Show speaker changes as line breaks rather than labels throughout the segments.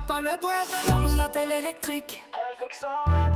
pas le doigt, lance la télé électrique.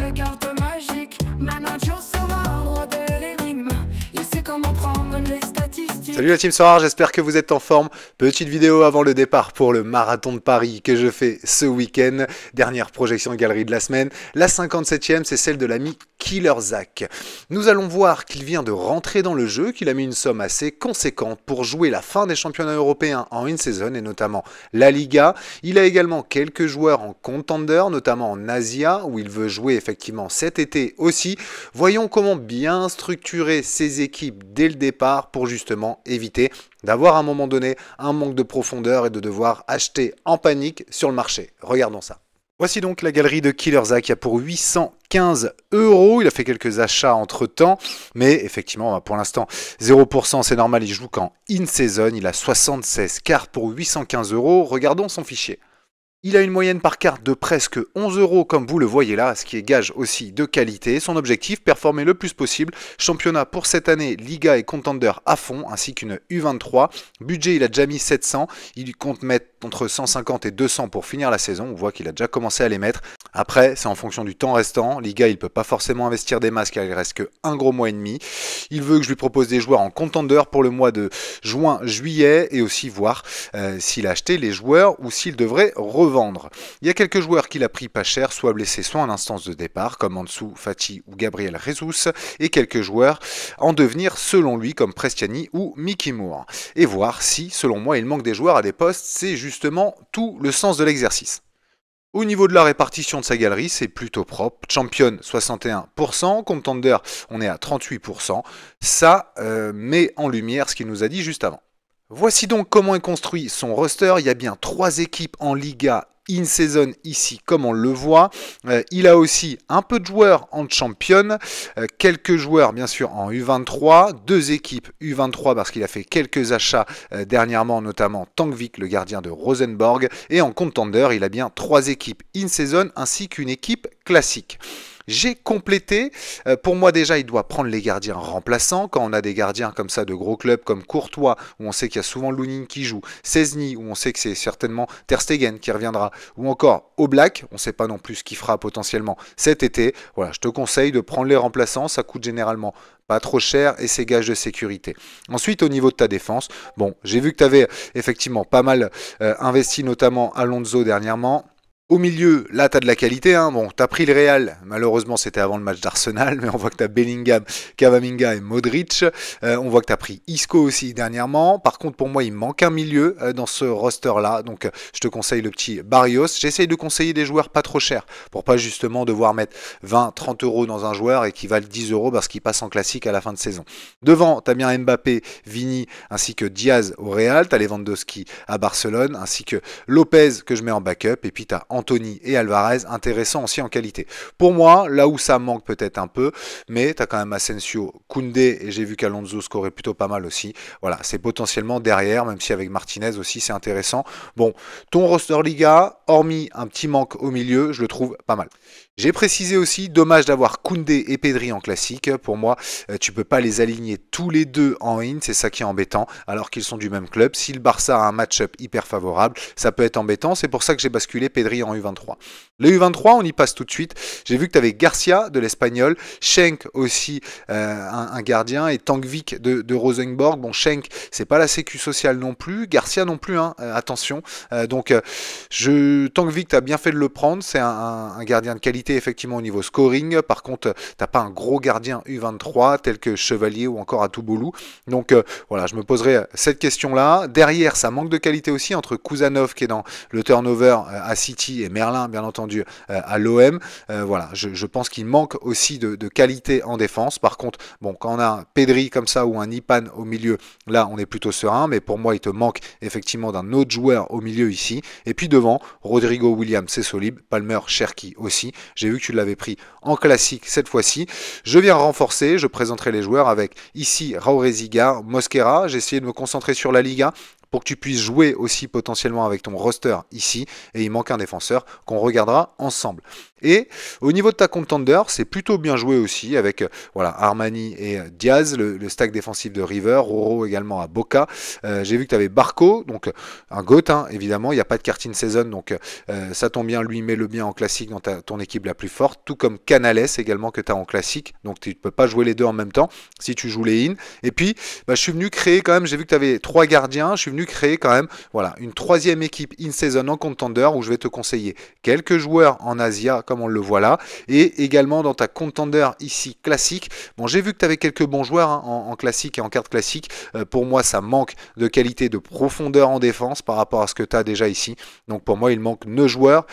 Le carte magique, manager sera roi de l'énigme. Il sait comment prendre les statistiques.
Salut la team Soir, j'espère que vous êtes en forme. Petite vidéo avant le départ pour le marathon de Paris que je fais ce week-end. Dernière projection galerie de la semaine. La 57e, c'est celle de l'ami Killer Zach. Nous allons voir qu'il vient de rentrer dans le jeu, qu'il a mis une somme assez conséquente pour jouer la fin des championnats européens en in-season et notamment la Liga. Il a également quelques joueurs en contender, notamment en Asia où il veut jouer effectivement cet été aussi. Voyons comment bien structurer ses équipes dès le départ pour justement éviter d'avoir à un moment donné un manque de profondeur et de devoir acheter en panique sur le marché. Regardons ça. Voici donc la galerie de Killer Zach, il y a pour 815 €. Il a fait quelques achats entre temps, mais effectivement, pour l'instant, 0%, c'est normal, il joue qu'en in-season. Il a 76 cartes pour 815 €. Regardons son fichier. Il a une moyenne par carte de presque 11 € comme vous le voyez là, ce qui est gage aussi de qualité. Son objectif, performer le plus possible. Championnat pour cette année, Liga et Contender à fond, ainsi qu'une U23. Budget, il a déjà mis 700. Il compte mettre entre 150 et 200 pour finir la saison. On voit qu'il a déjà commencé à les mettre. Après, c'est en fonction du temps restant. Liga, il ne peut pas forcément investir des masses car il reste que un gros mois et demi. Il veut que je lui propose des joueurs en Contender pour le mois de juin, juillet et aussi voir s'il a acheté les joueurs ou s'il devrait revendre. Il y a quelques joueurs qu'il a pris pas cher, soit blessés, soit en instance de départ, comme Ansu Fati ou Gabriel Jesus, et quelques joueurs en devenir selon lui, comme Prestiani ou Mickey Moore. Et voir si, selon moi, il manque des joueurs à des postes, c'est justement tout le sens de l'exercice. Au niveau de la répartition de sa galerie, c'est plutôt propre. Champion, 61%. Contender, on est à 38%. Ça met en lumière ce qu'il nous a dit juste avant. Voici donc comment est construit son roster. Il y a bien 3 équipes en Liga in-season ici, comme on le voit. Il a aussi un peu de joueurs en champion, quelques joueurs bien sûr en U23, 2 équipes U23 parce qu'il a fait quelques achats dernièrement, notamment Tankvik, le gardien de Rosenborg, et en contender, il a bien 3 équipes in-season ainsi qu'une équipe classique. J'ai complété, pour moi déjà il doit prendre les gardiens remplaçants, quand on a des gardiens comme ça de gros clubs comme Courtois, où on sait qu'il y a souvent Lunin qui joue, Szczęsny, où on sait que c'est certainement Ter Stegen qui reviendra, ou encore Oblak, on ne sait pas non plus ce qu'il fera potentiellement cet été. Voilà, je te conseille de prendre les remplaçants, ça coûte généralement pas trop cher et c'est gage de sécurité. Ensuite, au niveau de ta défense, bon, j'ai vu que tu avais effectivement pas mal investi, notamment Alonso dernièrement. Au milieu, là, tu as de la qualité. Hein. Bon, tu as pris le Real. Malheureusement, c'était avant le match d'Arsenal. Mais on voit que tu as Bellingham, Camavinga et Modric. On voit que tu as pris Isco aussi dernièrement. Par contre, pour moi, il manque un milieu dans ce roster-là. Donc, je te conseille le petit Barrios. J'essaye de conseiller des joueurs pas trop chers pour pas justement devoir mettre 20, 30 € dans un joueur et qui valent 10 € parce qu'il passe en classique à la fin de saison. Devant, tu as bien Mbappé, Vini ainsi que Diaz au Real. Tu as Lewandowski à Barcelone ainsi que Lopez que je mets en backup. Et puis, tu as Anthony et Alvarez, intéressants aussi en qualité. Pour moi, là où ça manque peut-être un peu, mais tu as quand même Asensio, Koundé, et j'ai vu qu'Alonso scorait plutôt pas mal aussi. Voilà, c'est potentiellement derrière, même si avec Martinez aussi, c'est intéressant. Bon, ton roster Liga, hormis un petit manque au milieu, je le trouve pas mal. J'ai précisé aussi, dommage d'avoir Koundé et Pedri en classique. Pour moi, tu peux pas les aligner tous les deux en in, c'est ça qui est embêtant, alors qu'ils sont du même club. Si le Barça a un match-up hyper favorable, ça peut être embêtant. C'est pour ça que j'ai basculé Pedri en U23. Le U23, on y passe tout de suite. J'ai vu que tu avais Garcia de l'Espagnol, Schenk aussi, un gardien, et Tankvik de Rosenborg. Bon, Schenk, c'est pas la sécu sociale non plus, Garcia non plus, hein, attention. Tankvik, tu as bien fait de le prendre, c'est un gardien de qualité effectivement au niveau scoring. Par contre, t'as pas un gros gardien U23 tel que Chevalier ou encore Atuboulou. Donc voilà, je me poserai cette question-là. Derrière, ça manque de qualité aussi entre Kuzanov qui est dans le turnover à City et Merlin, bien entendu, à l'OM. Voilà, je pense qu'il manque aussi de qualité en défense. Par contre, bon, quand on a un Pedri comme ça ou un Ipan au milieu, là, on est plutôt serein. Mais pour moi, il te manque effectivement d'un autre joueur au milieu ici. Et puis devant, Rodrigo Williams, c'est solide. Palmer, Cherki aussi. J'ai vu que tu l'avais pris en classique cette fois-ci. Je viens renforcer, je présenterai les joueurs avec ici Raúl Ziga, Mosquera. J'ai essayé de me concentrer sur la Liga pour que tu puisses jouer aussi potentiellement avec ton roster ici. Et il manque un défenseur qu'on regardera ensemble. Et au niveau de ta contender, c'est plutôt bien joué aussi avec voilà, Armani et Diaz, le stack défensif de River, Roro également à Boca. J'ai vu que tu avais Barco, donc un GOAT, hein, évidemment, il n'y a pas de carte in season, donc ça tombe bien, lui mets-le bien en classique dans ton équipe la plus forte, tout comme Canales également que tu as en classique, donc tu ne peux pas jouer les deux en même temps si tu joues les in. Et puis, je suis venu créer quand même, j'ai vu que tu avais 3 gardiens, je suis venu créer quand même voilà, une 3e équipe in season en contender où je vais te conseiller quelques joueurs en Asia comme on le voit là, et également dans ta contender ici classique. Bon, j'ai vu que tu avais quelques bons joueurs hein, en classique et en carte classique. Pour moi, ça manque de qualité, de profondeur en défense par rapport à ce que tu as déjà ici. Donc pour moi, il manque 2 joueurs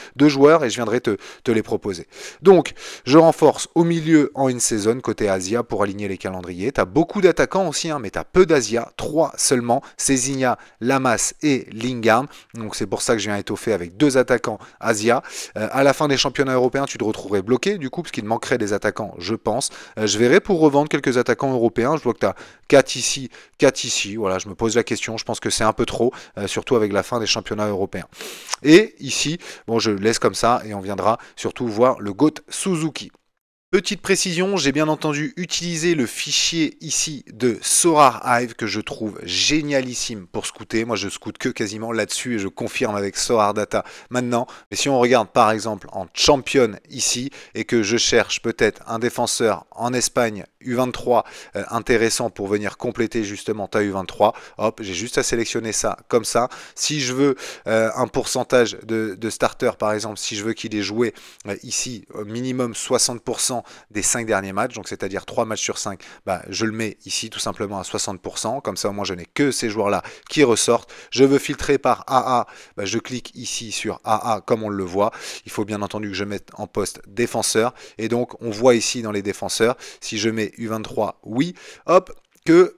et je viendrai te les proposer. Donc, je renforce au milieu en une saison côté Asia pour aligner les calendriers. Tu as beaucoup d'attaquants aussi, hein, mais tu as peu d'Asia, 3 seulement, Cézinha, Lamas et Lingard. Donc c'est pour ça que je viens étoffer avec 2 attaquants Asia. À la fin des championnats européens, tu te retrouverais bloqué du coup, parce qu'il manquerait des attaquants, je pense. Je verrai pour revendre quelques attaquants européens. Je vois que tu as 4 ici, 4 ici. Voilà, je me pose la question. Je pense que c'est un peu trop, surtout avec la fin des championnats européens. Et ici, bon, je laisse comme ça et on viendra surtout voir le GOAT Suzuki. Petite précision, j'ai bien entendu utilisé le fichier ici de Sorar Hive que je trouve génialissime pour scouter. Moi, je scoute que quasiment là-dessus et je confirme avec Sorar Data maintenant. Mais si on regarde par exemple en Champion ici et que je cherche peut-être un défenseur en Espagne U23 intéressant pour venir compléter justement ta U23, hop, j'ai juste à sélectionner ça comme ça. Si je veux un pourcentage de starter par exemple, si je veux qu'il ait joué ici minimum 60% des 5 derniers matchs, donc c'est-à-dire 3 matchs sur 5, je le mets ici tout simplement à 60%, comme ça au moins je n'ai que ces joueurs-là qui ressortent. Je veux filtrer par AA, je clique ici sur AA comme on le voit. Il faut bien entendu que je mette en poste défenseur, et donc on voit ici dans les défenseurs, si je mets U23, oui, hop, que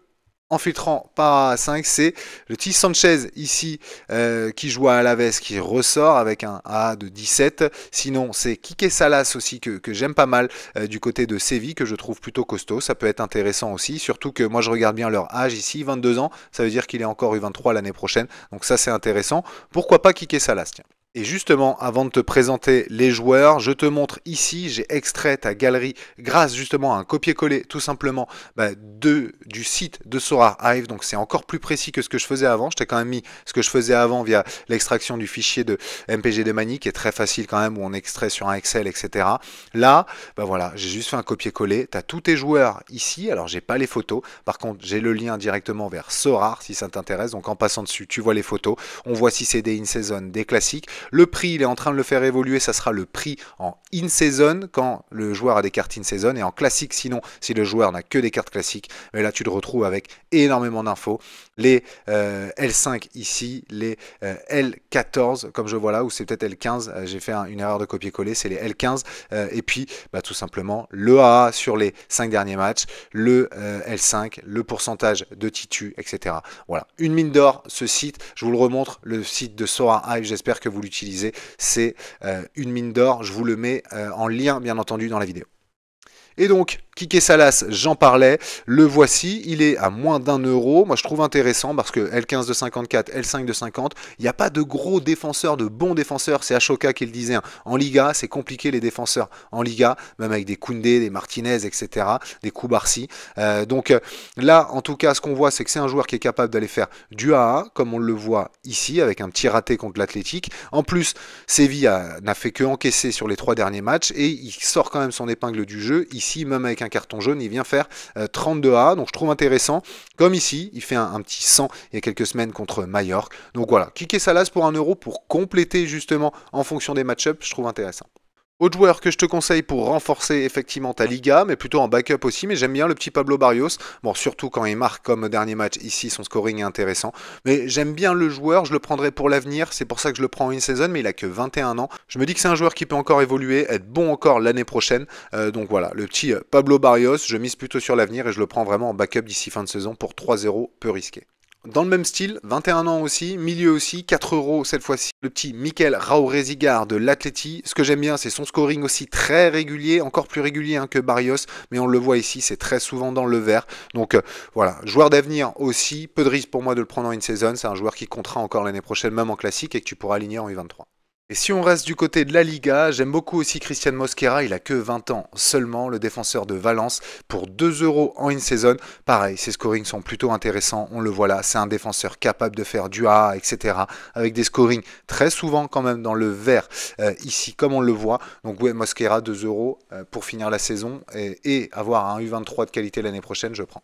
en filtrant par 5, c'est le petit Sanchez ici qui joue à Alaves qui ressort avec un AA de 17. Sinon, c'est Quique Salas aussi que j'aime pas mal du côté de Séville, que je trouve plutôt costaud. Ça peut être intéressant aussi, surtout que moi je regarde bien leur âge ici, 22 ans. Ça veut dire qu'il est encore U23 l'année prochaine. Donc ça c'est intéressant. Pourquoi pas Quique Salas, tiens. Et justement, avant de te présenter les joueurs, je te montre ici, j'ai extrait ta galerie grâce justement à un copier-coller tout simplement du site de Sorar Hive. Donc c'est encore plus précis que ce que je faisais avant. Je t'ai quand même mis ce que je faisais avant via l'extraction du fichier de MPG de Mani qui est très facile quand même, où on extrait sur un Excel, etc. Là, voilà, j'ai juste fait un copier-coller. Tu as tous tes joueurs ici. Alors j'ai pas les photos. Par contre, j'ai le lien directement vers Sorar si ça t'intéresse. Donc en passant dessus, tu vois les photos. On voit si c'est des in-season, des classiques. Le prix, il est en train de le faire évoluer, ça sera le prix en in-season quand le joueur a des cartes in-season, et en classique sinon, si le joueur n'a que des cartes classiques. Mais là, tu le retrouves avec énormément d'infos. Les L5 ici, les L14, comme je vois là, ou c'est peut-être L15, j'ai fait une erreur de copier-coller, c'est les L15, et puis tout simplement le AA sur les 5 derniers matchs, le L5, le pourcentage de titu, etc. Voilà, une mine d'or, ce site, je vous le remontre, le site de Sorar Hive, j'espère que vous l'utilisez, c'est une mine d'or, je vous le mets en lien bien entendu dans la vidéo. Et donc, Quique Salas, j'en parlais, le voici, il est à moins d'1 €. Moi, je trouve intéressant parce que L15 de 54, L5 de 50, il n'y a pas de gros défenseurs, de bons défenseurs. C'est Ashoka qui le disait. Hein. En Liga, c'est compliqué les défenseurs. En Liga, même avec des Koundé, des Martinez, etc., des Koubarsi. Donc là, en tout cas, ce qu'on voit, c'est que c'est un joueur qui est capable d'aller faire du AA, comme on le voit ici, avec un petit raté contre l'Athletic. En plus, Séville n'a fait que encaisser sur les 3 derniers matchs et il sort quand même son épingle du jeu. Ici, même avec un carton jaune, il vient faire 32A, donc je trouve intéressant. Comme ici, il fait un petit 100 il y a quelques semaines contre Majorque. Donc voilà, Quique Salas pour 1 € pour compléter justement en fonction des match-ups, je trouve intéressant. Autre joueur que je te conseille pour renforcer effectivement ta Liga, mais plutôt en backup aussi, mais j'aime bien le petit Pablo Barrios. Bon, surtout quand il marque comme dernier match ici, son scoring est intéressant. Mais j'aime bien le joueur, je le prendrai pour l'avenir, c'est pour ça que je le prends en in-season, mais il a que 21 ans. Je me dis que c'est un joueur qui peut encore évoluer, être bon encore l'année prochaine. Donc voilà, le petit Pablo Barrios, je mise plutôt sur l'avenir et je le prends vraiment en backup d'ici fin de saison pour 3 € peu risqué. Dans le même style, 21 ans aussi, milieu aussi, 4 euros cette fois-ci. Le petit Mikel Raúrezigar de l'Atleti. Ce que j'aime bien, c'est son scoring aussi très régulier, encore plus régulier que Barrios, mais on le voit ici, c'est très souvent dans le vert. Donc voilà, joueur d'avenir aussi, peu de risque pour moi de le prendre en in-season. C'est un joueur qui comptera encore l'année prochaine, même en classique, et que tu pourras aligner en U23. Et si on reste du côté de la Liga, j'aime beaucoup aussi Christian Mosquera, il a que 20 ans seulement, le défenseur de Valence, pour 2 euros en in-season. Pareil, ses scorings sont plutôt intéressants, on le voit là, c'est un défenseur capable de faire du AA, etc. Avec des scorings très souvent quand même dans le vert, ici comme on le voit. Donc ouais, Mosquera, 2 euros pour finir la saison et avoir un U23 de qualité l'année prochaine, je prends.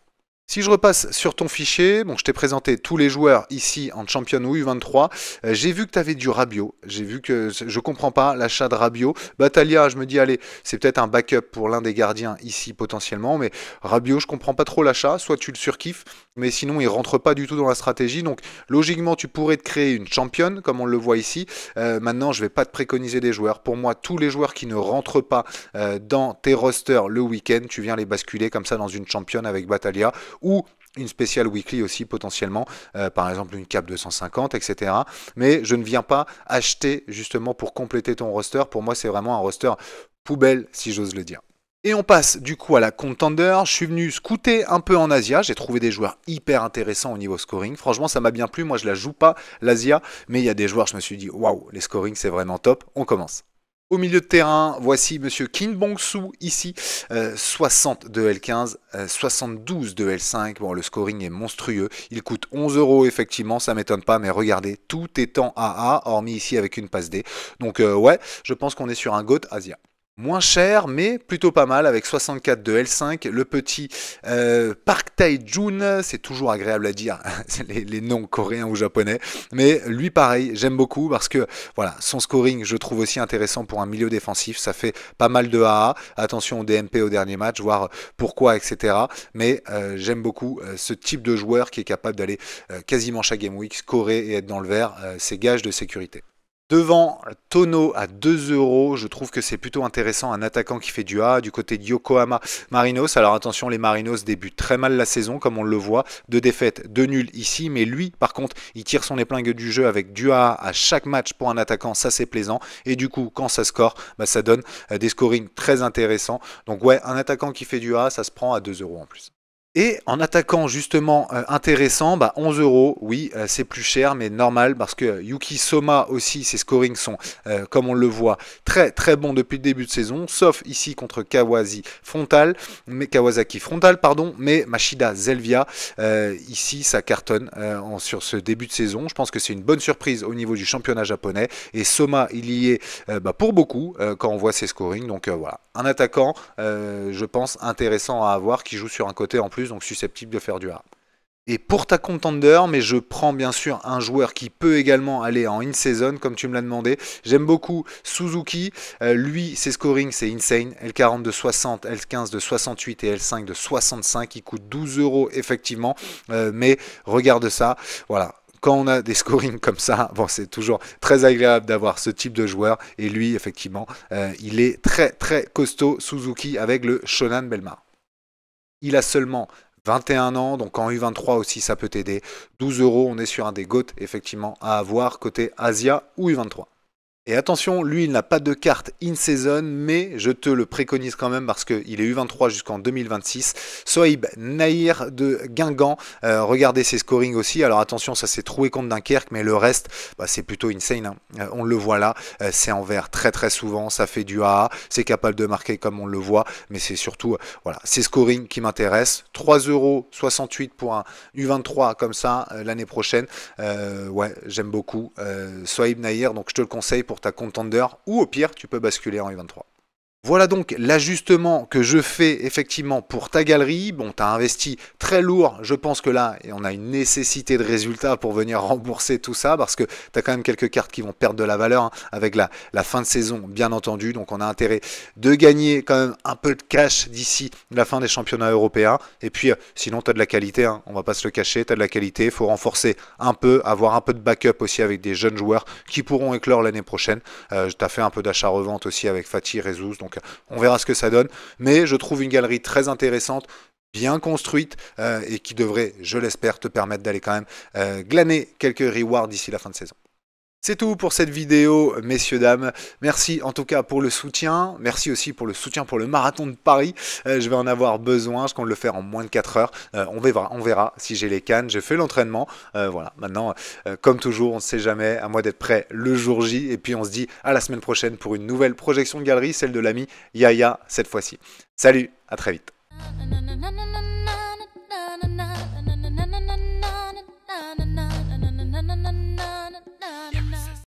Si je repasse sur ton fichier, bon, je t'ai présenté tous les joueurs ici en Champion ou U23. J'ai vu que tu avais du Rabiot. J'ai vu que je comprends pas l'achat de Rabiot. Battaglia, je me dis, allez, c'est peut-être un backup pour l'un des gardiens ici potentiellement. Mais Rabiot, je comprends pas trop l'achat. Soit tu le surkiffes, mais sinon il rentre pas du tout dans la stratégie. Donc logiquement, tu pourrais te créer une championne, comme on le voit ici. Maintenant, je vais pas te préconiser des joueurs. Pour moi, tous les joueurs qui ne rentrent pas dans tes rosters le week-end, tu viens les basculer comme ça dans une championne avec Battaglia. Ou une spéciale weekly aussi potentiellement, par exemple une cap 250, etc. Mais je ne viens pas acheter justement pour compléter ton roster. Pour moi, c'est vraiment un roster poubelle, si j'ose le dire. Et on passe du coup à la Contender. Je suis venu scouter un peu en Asia. J'ai trouvé des joueurs hyper intéressants au niveau scoring. Franchement, ça m'a bien plu. Moi, je la joue pas, l'Asia. Mais il y a des joueurs, je me suis dit, waouh, les scorings, c'est vraiment top. On commence. Au milieu de terrain, voici Monsieur Kim Bong-soo ici, 60 de L15, 72 de L5. Bon, le scoring est monstrueux. Il coûte 11 euros effectivement, ça m'étonne pas, mais regardez, tout est en AA, hormis ici avec une passe D. Donc ouais, je pense qu'on est sur un GOAT Asia. Moins cher, mais plutôt pas mal, avec 64 de L5. Le petit Park Tae-jun, c'est toujours agréable à dire, les noms coréens ou japonais. Mais lui, pareil, j'aime beaucoup parce que voilà, son scoring, je trouve aussi intéressant pour un milieu défensif. Ça fait pas mal de AA. Attention au DMP au dernier match, voir pourquoi, etc. Mais j'aime beaucoup ce type de joueur qui est capable d'aller quasiment chaque game week, scorer et être dans le vert. C'est gage de sécurité. Devant Tono à 2 euros, je trouve que c'est plutôt intéressant, un attaquant qui fait du A du côté de Yokohama Marinos. Alors attention, les Marinos débutent très mal la saison, comme on le voit. 2 défaites, 2 nuls ici, mais lui, par contre, il tire son épingle du jeu avec du A à chaque match pour un attaquant, ça c'est plaisant. Et du coup, quand ça score, bah, ça donne des scorings très intéressants. Donc ouais, un attaquant qui fait du A, ça se prend à 2 euros en plus. Et en attaquant justement intéressant, bah 11 euros, oui, c'est plus cher, mais normal parce que Yuki Soma aussi, ses scorings sont, comme on le voit, très très bons depuis le début de saison, sauf ici contre Kawasaki Frontal, mais Machida Zelvia, ici ça cartonne sur ce début de saison. Je pense que c'est une bonne surprise au niveau du championnat japonais, et Soma, il y est pour beaucoup quand on voit ses scorings, donc voilà. Un attaquant, je pense, intéressant à avoir, qui joue sur un côté en plus, donc susceptible de faire du A. Et pour ta contender, mais je prends bien sûr un joueur qui peut également aller en in-season, comme tu me l'as demandé. J'aime beaucoup Suzuki. Lui, ses scorings, c'est insane. L40 de 60, L15 de 68 et L5 de 65. Il coûte 12 euros effectivement. Mais regarde ça. Voilà. Quand on a des scorings comme ça, bon, c'est toujours très agréable d'avoir ce type de joueur. Et lui, effectivement, il est très très costaud, Suzuki, avec le Shonan Bellmare. Il a seulement 21 ans, donc en U23 aussi ça peut t'aider. 12 euros, on est sur un des GOAT effectivement à avoir côté Asia ou U23. Et attention, lui, il n'a pas de carte in-season, mais je te le préconise quand même parce qu'il est U23 jusqu'en 2026. Sohaib Nahir de Guingamp, regardez ses scorings aussi. Alors attention, ça s'est troué contre Dunkerque, mais le reste, bah, c'est plutôt insane. Hein. On le voit là, c'est en vert très très souvent, ça fait du AA, c'est capable de marquer comme on le voit, mais c'est surtout voilà, ses scorings qui m'intéressent. 3,68 € pour un U23 comme ça l'année prochaine. Ouais, j'aime beaucoup Sohaib Nahir, donc je te le conseille pour ta contender, ou au pire, tu peux basculer en U23. Voilà donc l'ajustement que je fais effectivement pour ta galerie. Bon, tu as investi très lourd, je pense que là, et on a une nécessité de résultat pour venir rembourser tout ça, parce que tu as quand même quelques cartes qui vont perdre de la valeur hein, avec la fin de saison, bien entendu. Donc on a intérêt de gagner quand même un peu de cash d'ici la fin des championnats européens. Et puis sinon, tu as de la qualité, hein, on va pas se le cacher, tu as de la qualité, il faut renforcer un peu, avoir un peu de backup aussi avec des jeunes joueurs qui pourront éclore l'année prochaine. Tu as fait un peu d'achat-revente aussi avec Fatih, Rezus, donc on verra ce que ça donne, mais je trouve une galerie très intéressante. bien construite et qui devrait, je l'espère, te permettre d'aller quand même glaner quelques rewards d'ici la fin de saison. C'est tout pour cette vidéo, messieurs, dames. Merci en tout cas pour le soutien. Merci aussi pour le soutien pour le marathon de Paris. Je vais en avoir besoin. Je compte le faire en moins de 4 heures. On verra si j'ai les cannes. J'ai fait l'entraînement. Voilà. Maintenant, comme toujours, on ne sait jamais. À moi d'être prêt le jour J. Et puis on se dit à la semaine prochaine pour une nouvelle projection de galerie, celle de l'ami Yaya cette fois-ci. Salut, à très vite.